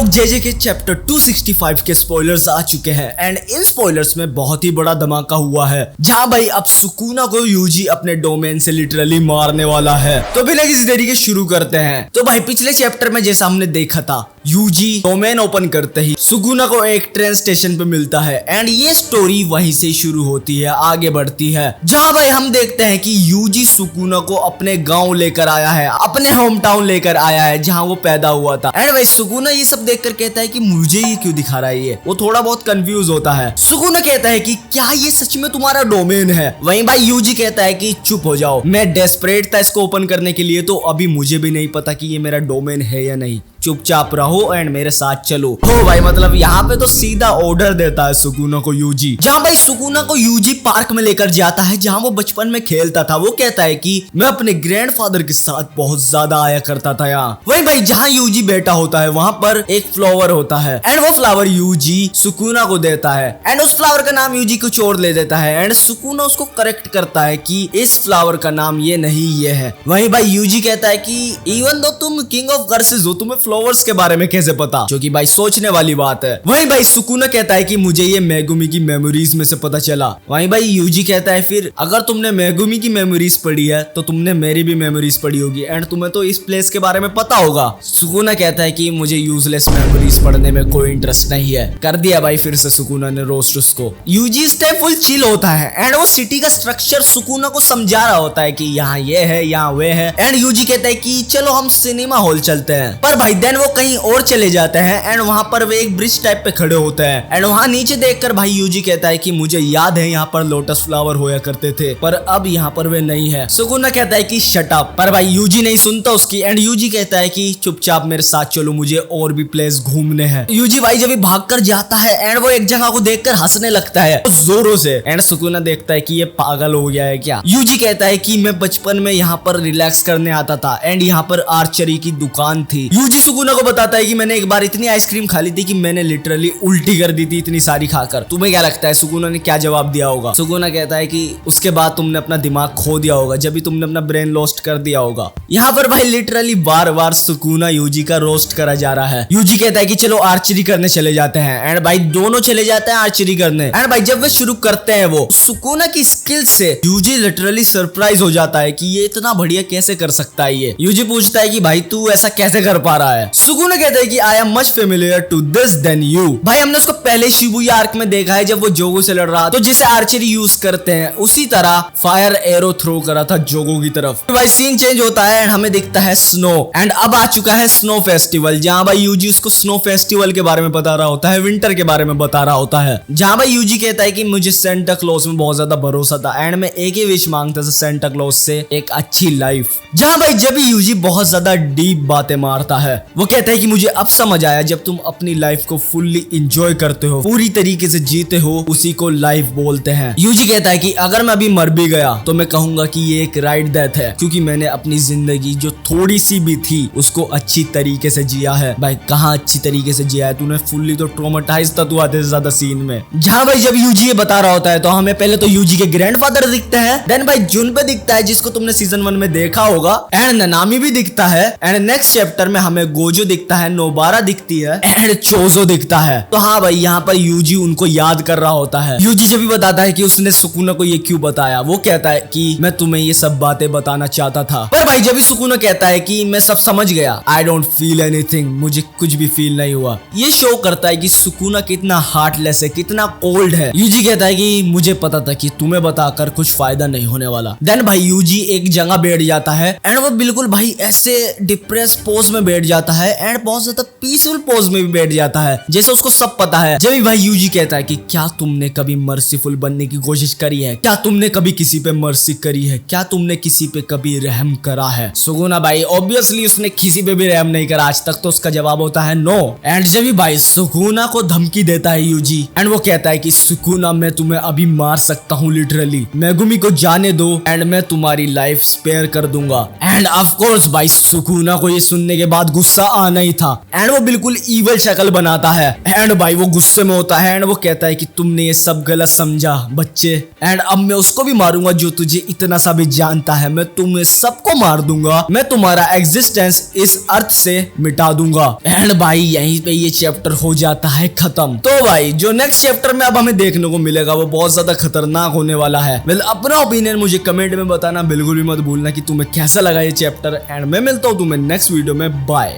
लोग जेजे के चैप्टर 265 के स्पॉयलर्स आ चुके हैं एंड इन स्पॉयलर्स में बहुत ही बड़ा धमाका हुआ है जहां भाई अब सुकुना को यूजी अपने डोमेन से लिटरली मारने वाला है। तो बिना किसी देरी के शुरू करते हैं। तो भाई पिछले चैप्टर में जैसा हमने देखा था यूजी डोमेन ओपन करते ही सुकुना को एक ट्रेन स्टेशन पे मिलता है एंड ये स्टोरी वहीं से शुरू होती है, आगे बढ़ती है जहां भाई हम देखते हैं कि यूजी सुकुना को अपने गांव लेकर आया है, अपने होम टाउन लेकर आया है जहां वो पैदा हुआ था। एंड भाई सुकुना ये सब देखकर कहता है कि मुझे ये क्यों दिखा रहा है, ये वो थोड़ा बहुत कंफ्यूज होता है। सुकुना कहता है कि क्या ये सच में तुम्हारा डोमेन है। वहीं भाई यूजी कहता है कि चुप हो जाओ, मैं डेस्परेट था इसको ओपन करने के लिए, तो अभी मुझे भी नहीं पता कि ये मेरा डोमेन है या नहीं, चुपचाप रहो एंड मेरे साथ चलो। हो भाई मतलब यहाँ पे तो सीधा ऑर्डर देता है सुकुना को यूजी, जहाँ भाई सुकुना को यूजी पार्क में लेकर जाता है जहाँ वो बचपन में खेलता था। वो कहता है कि मैं अपने ग्रैंडफादर के साथ बहुत ज्यादा आया करता था यहाँ। वहीं भाई जहाँ यूजी बैठा होता है वहाँ पर एक फ्लावर होता है एंड वो फ्लावर यूजी सुकुना को देता है एंड उस फ्लावर का नाम यूजी कुछ और ले देता है एंड सुकुना उसको करेक्ट करता है कि इस फ्लावर का नाम ये नहीं ये है। वहीं भाई यूजी कहता है कि इवन दो तुम किंग ऑफ कर्सेस हो, तुम्हें फ्लावर्स के बारे में कैसे पता, जो कि भाई सोचने वाली बात है। वहीं भाई सुकुना कहता है कि मुझे ये मेगुमी की मेमोरीज में से पता चला। वहीं भाई यूजी कहता है फिर अगर तुमने मेगुमी की मेमोरीज पढ़ी है तो तुमने मेरी भी मेमोरीज पढ़ी होगी एंड तुम्हें तो इस प्लेस के बारे में पता होगा। सुकुना कहता है कि मुझे यूजलेस मेमोरीज पढ़ने में कोई इंटरेस्ट नहीं है। कर दिया भाई फिर से सुकुना ने रोस्ट उसको। यूजी इस टाइम फुल चिल होता है एंड वो सिटी का स्ट्रक्चर सुकुना को समझा रहा होता है कि यहाँ ये है, यहाँ वे है एंड यूजी कहता है कि चलो हम सिनेमा हॉल चलते हैं। पर भाई देन वो कहीं और चले जाते हैं एंड वहां पर वे एक ब्रिज टाइप पे खड़े होते हैं एंड वहां नीचे देखकर भाई यूजी कहता है कि मुझे याद है यहाँ पर लोटस फ्लावर होया करते थे पर अब यहाँ पर वे नहीं है। सुकुना कहता है कि शट अप, पर भाई यूजी नहीं सुनता उसकी एंड यूजी कहता है कि चुपचाप मेरे साथ चलो, मुझे और भी प्लेस घूमने हैं। यूजी भाई जब भाग कर जाता है एंड वो एक जगह को देखकर हंसने लगता है जोरों से एंड सुकुना देखता है कि ये पागल हो गया है क्या। यूजी कहता है कि मैं बचपन में यहाँ पर रिलैक्स करने आता था एंड यहाँ पर आर्चरी की दुकान थी। यूजी सुकुना को बताता है कि मैंने एक बार इतनी आइसक्रीम खा ली थी कि मैंने लिटरली उल्टी कर दी थी इतनी सारी खाकर। तुम्हें क्या लगता है सुकुना ने क्या जवाब दिया होगा। सुकुना कहता है कि उसके बाद तुमने अपना दिमाग खो दिया होगा, जब भी तुमने अपना ब्रेन लॉस्ट कर दिया होगा। यहाँ पर भाई लिटरली बार बार सुकुना यूजी का रोस्ट करा जा रहा है। यूजी कहता है कि चलो आर्चरी करने चले जाते हैं एंड भाई दोनों चले जाते हैं आर्चरी करने एंड भाई जब वे शुरू करते हैं वो सुकुना की स्किल से यूजी लिटरली सरप्राइज हो जाता है कि ये इतना बढ़िया कैसे कर सकता है ये। यूजी पूछता है कि भाई तू ऐसा कैसे कर पा रहा है। सुकुना कहता है कि I am much familiar to this than you. भाई हमने उसको पहले शिबुया आर्क में देखा है जब वो जोगो से लड़ रहा, तो जैसे आर्चरी यूज करते हैं उसी तरह फायर एरो थ्रो करा था जोगो की तरफ। तो भाई सीन चेंज होता है एंड हमें दिखता है स्नो एंड अब आ चुका है स्नो फेस्टिवल, जहां भाई यूजी उसको स्नो फेस्टिवल के बारे में बता रहा होता है, विंटर के बारे में बता रहा होता है। जहां भाई यूजी कहता है कि मुझे सेंटा क्लॉज में बहुत ज्यादा भरोसा था एंड मैं एक ही विश मांगता था सेंटा क्लॉज से, एक अच्छी लाइफ। जहां भाई जब यूजी बहुत ज्यादा डीप बातें मारता है, वो कहता है कि मुझे अब समझ आया जब तुम अपनी लाइफ को फुल्ली एंजॉय करते हो, पूरी तरीके से जीते हो, उसी को लाइफ बोलते हैं। यूजी कहता है कि अगर मैं अभी मर भी गया तो मैं कहूंगा कि ये एक राइट डेथ है, क्योंकि मैंने अपनी जिंदगी जो थोड़ी सी भी थी उसको अच्छी तरीके से जिया है। भाई कहाँ अच्छी तरीके से जिया है, तूने फुल्ली तो ट्रॉमेटाइज था तू आधे से ज्यादा सीन में। जहाँ भाई जब यूजी ये बता रहा होता है तो हमें पहले तो यूजी के ग्रैंडफादर दिखते हैं, देन भाई जुनबे दिखता है जिसको तुमने सीजन 1 में देखा होगा एंड ननामी भी दिखता है एंड नेक्स्ट चैप्टर में हमें गोजो दिखता है, नोबारा दिखती है एंड चोजो दिखता है। तो हाँ भाई यहाँ पर यूजी उनको याद कर रहा होता है। यूजी जब भी बताता है कि उसने सुकुना को ये क्यों बताया, वो कहता है कि मैं तुम्हें ये सब बातें बताना चाहता था। पर भाई जब भी सुकुना कहता है कि मैं सब समझ गया, आई डोंट फील एनीथिंग, मुझे कुछ भी फील नहीं हुआ, ये शो करता है कि सुकुना कितना हार्टलेस है, कितना कोल्ड है। यूजी कहता है कि मुझे पता था कि तुम्हें बताकर कुछ फायदा नहीं होने वाला। देन भाई यूजी एक जगह बैठ जाता है एंड वो बिल्कुल भाई ऐसे डिप्रेस पोज में बैठ जाता है एंड बहुत ज्यादा पीसफुल पोज में भी बैठ जाता है जैसे उसको सब पता है। जब भी भाई यूजी कहता है कि क्या तुमने कभी मर्सीफुल बनने की कोशिश करी है, क्या तुमने कभी किसी पे मर्सी करी है, क्या तुमने किसी पे कभी रहम करा है। सुकुना भाई ऑब्वियसली उसने किसी पे भी रहम नहीं करा आज तक, तो उसका जवाब होता है नो। एंड जब भी भाई सुकुना को धमकी देता है यूजी एंड वो कहता है कि सुकुना मैं तुम्हें अभी मार सकता हूँ लिटरली, मेगुमी को जाने दो एंड मैं तुम्हारी लाइफ स्पेयर कर दूंगा। एंड ऑफ कोर्स भाई सुकूना को ये सुनने के बाद गुस्सा आना ही था एंड वो बिल्कुल ईवल शक्ल बनाता है एंड भाई वो गुस्से में होता है एंड वो कहता है कि तुमने ये सब गलत समझा बच्चे एंड अब मैं उसको भी मारूंगा जो तुझे इतना सा भी जानता है। मैं तुम्हें सबको मार दूंगा, मैं तुम्हारा एग्जिस्टेंस इस अर्थ से मिटा दूंगा। एंड भाई यहीं पे ये चैप्टर हो जाता है खत्म। तो भाई जो नेक्स्ट चैप्टर में अब हमें देखने को मिलेगा वो बहुत ज्यादा खतरनाक होने वाला है। वेल अपना ओपिनियन मुझे कमेंट में बताना बिल्कुल भी मत भूलना कि तुम्हें कैसा लगा ये चैप्टर एंड मैं मिलता हूँ तुम्हें नेक्स्ट वीडियो में। बाय।